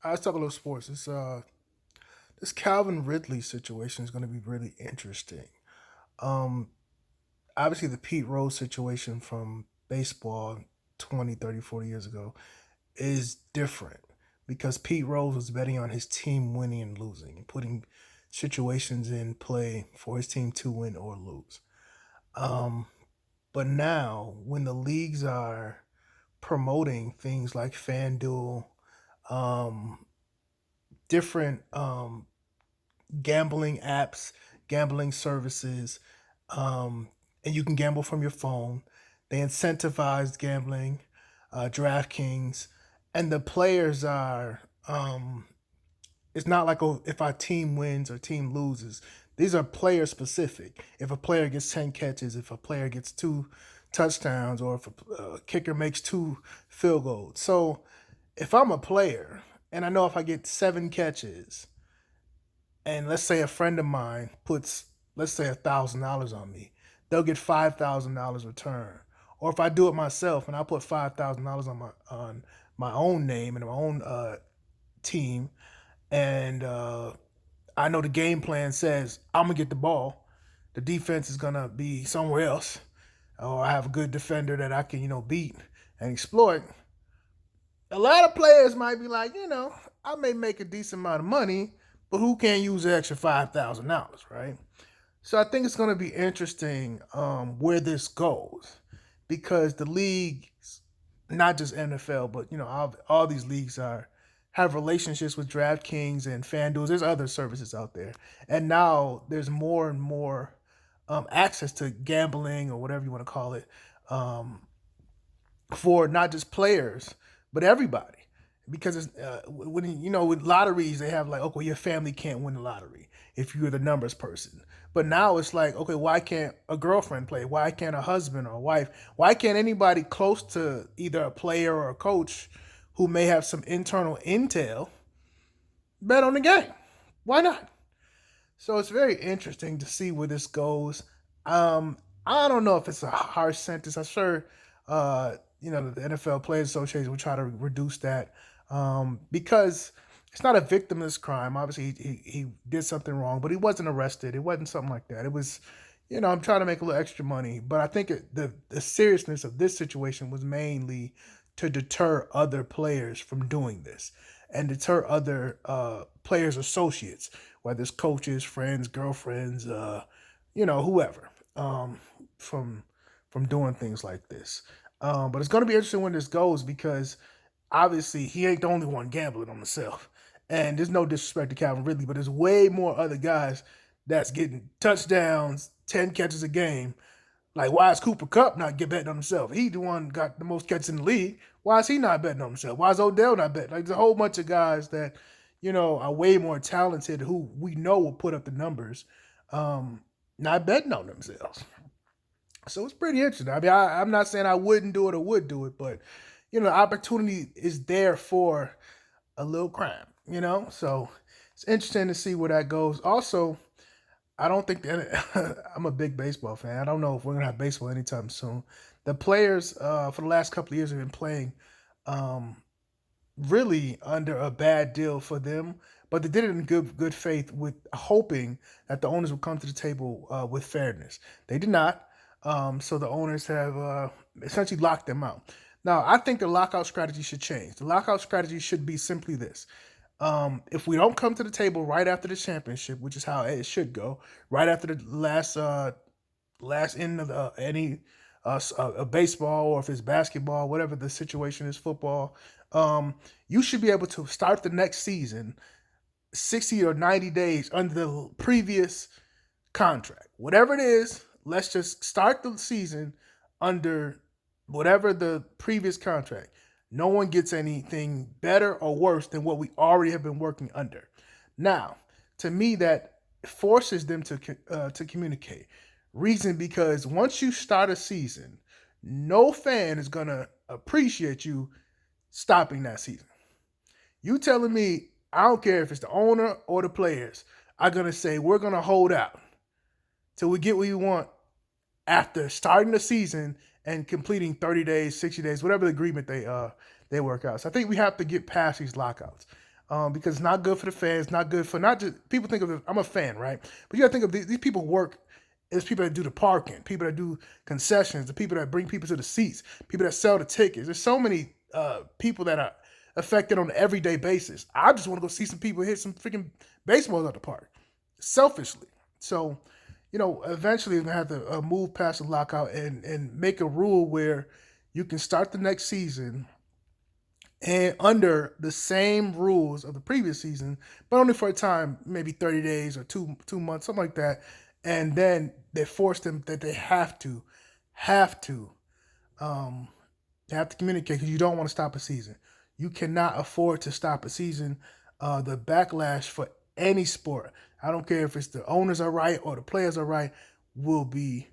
Let's talk a little sports. This Calvin Ridley situation is going to be really interesting. Um, Obviously the Pete Rose situation from baseball 20, 30, 40 years ago is different because Pete Rose was betting on his team winning and losing and putting situations in play for his team to win or lose. Um, but now when the leagues are promoting things like FanDuel, um, different gambling apps, gambling services, um, and you can gamble from your phone. They incentivized gambling, DraftKings, and the players are. It's not like, oh, if our team wins or team loses. These are player specific. If a player gets 10 catches, if a player gets 2 touchdowns, or if a kicker makes 2 field goals. So if I'm a player and I know if I get 7 catches and let's say a friend of mine puts, let's say, $1,000 on me, they'll get $5,000 return. Or if I do it myself and I put $5,000 on my own name and my own team, and I know the game plan says I'm gonna get the ball, the defense is gonna be somewhere else, or I have a good defender that I can beat and exploit. A lot of players might be like, I may make a decent amount of money, but who can't use the extra $5,000, right? So I think it's going to be interesting where this goes because the leagues, not just NFL, but all these leagues are have relationships with DraftKings and FanDuel. There's other services out there, and now there's more and more access to gambling or whatever you want to call it, um, for not just players but everybody. Because when with lotteries they have like, okay, your family can't win the lottery if you're the numbers person. But now it's like, okay, why can't a girlfriend play? Why can't a husband or a wife? Why can't anybody close to either a player or a coach who may have some internal intel bet on the game? Why not? So it's very interesting to see where this goes. I don't know if it's a harsh sentence. I'm sure, the NFL Players Association will try to reduce that because it's not a victimless crime. Obviously, he did something wrong, but he wasn't arrested. It wasn't something like that. It was, I'm trying to make a little extra money. But I think the seriousness of this situation was mainly to deter other players from doing this and deter other players' associates, whether it's coaches, friends, girlfriends, whoever, from doing things like this. But it's going to be interesting when this goes because obviously he ain't the only one gambling on himself. And there's no disrespect to Calvin Ridley, but there's way more other guys that's getting touchdowns, 10 catches a game. Like, why is Cooper Cup not get betting on himself? He the one got the most catches in the league. Why is he not betting on himself? Why is Odell not betting? Like, there's a whole bunch of guys that, are way more talented who we know will put up the numbers, um, not betting on themselves. So it's pretty interesting. I mean, I'm not saying I wouldn't do it or would do it, but, the opportunity is there for a little crime, So it's interesting to see where that goes. Also, I don't think that I'm a big baseball fan. I don't know if we're gonna have baseball anytime soon. The players for the last couple of years have been playing um, really under a bad deal for them, but they did it in good faith with hoping that the owners would come to the table with fairness. They did not, so the owners have essentially locked them out. Now, I think the lockout strategy should change. The lockout strategy should be simply this: if we don't come to the table right after the championship, which is how it should go, right after the last end of any baseball, or if it's basketball, whatever the situation is, football, you should be able to start the next season 60 or 90 days under the previous contract. Whatever it is, let's just start the season under whatever the previous contract. No one gets anything better or worse than what we already have been working under. Now, to me, that forces them to communicate. Reason because once you start a season, no fan is gonna appreciate you stopping that season. You telling me I don't care if it's the owner or the players, I'm gonna say we're gonna hold out till we get what we want after starting the season and completing 30 days, 60 days, whatever the agreement they work out. So I think we have to get past these lockouts. because it's not good for the fans, not good for not just people think of it. I'm a fan, right? But you got to think of these people work. It's people that do the parking, people that do concessions, the people that bring people to the seats, people that sell the tickets. There's so many people that are affected on an everyday basis. I just want to go see some people hit some freaking baseballs at the park, selfishly. So, eventually we're gonna have to move past the lockout and make a rule where you can start the next season and under the same rules of the previous season, but only for a time, maybe 30 days or 2 months, something like that. And then they force them that they have to, um, they have to communicate because you don't want to stop a season. You cannot afford to stop a season. The backlash for any sport, I don't care if it's the owners are right or the players are right, will be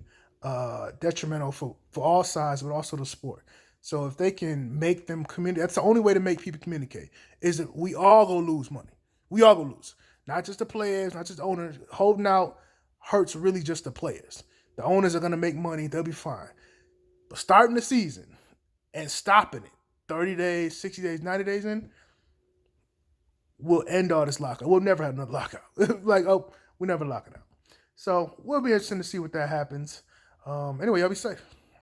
detrimental for all sides, but also the sport. So if they can make them communicate, that's the only way to make people communicate. Is that we all gonna lose money. We all gonna lose. Not just the players, not just the owners. Holding out hurts really just the players. The owners are gonna make money, they'll be fine. But starting the season and stopping it 30 days, 60 days, 90 days in, we'll end all this lockout. We'll never have another lockout. We never lock it out. So we'll be interested to see what that happens. Anyway, y'all be safe.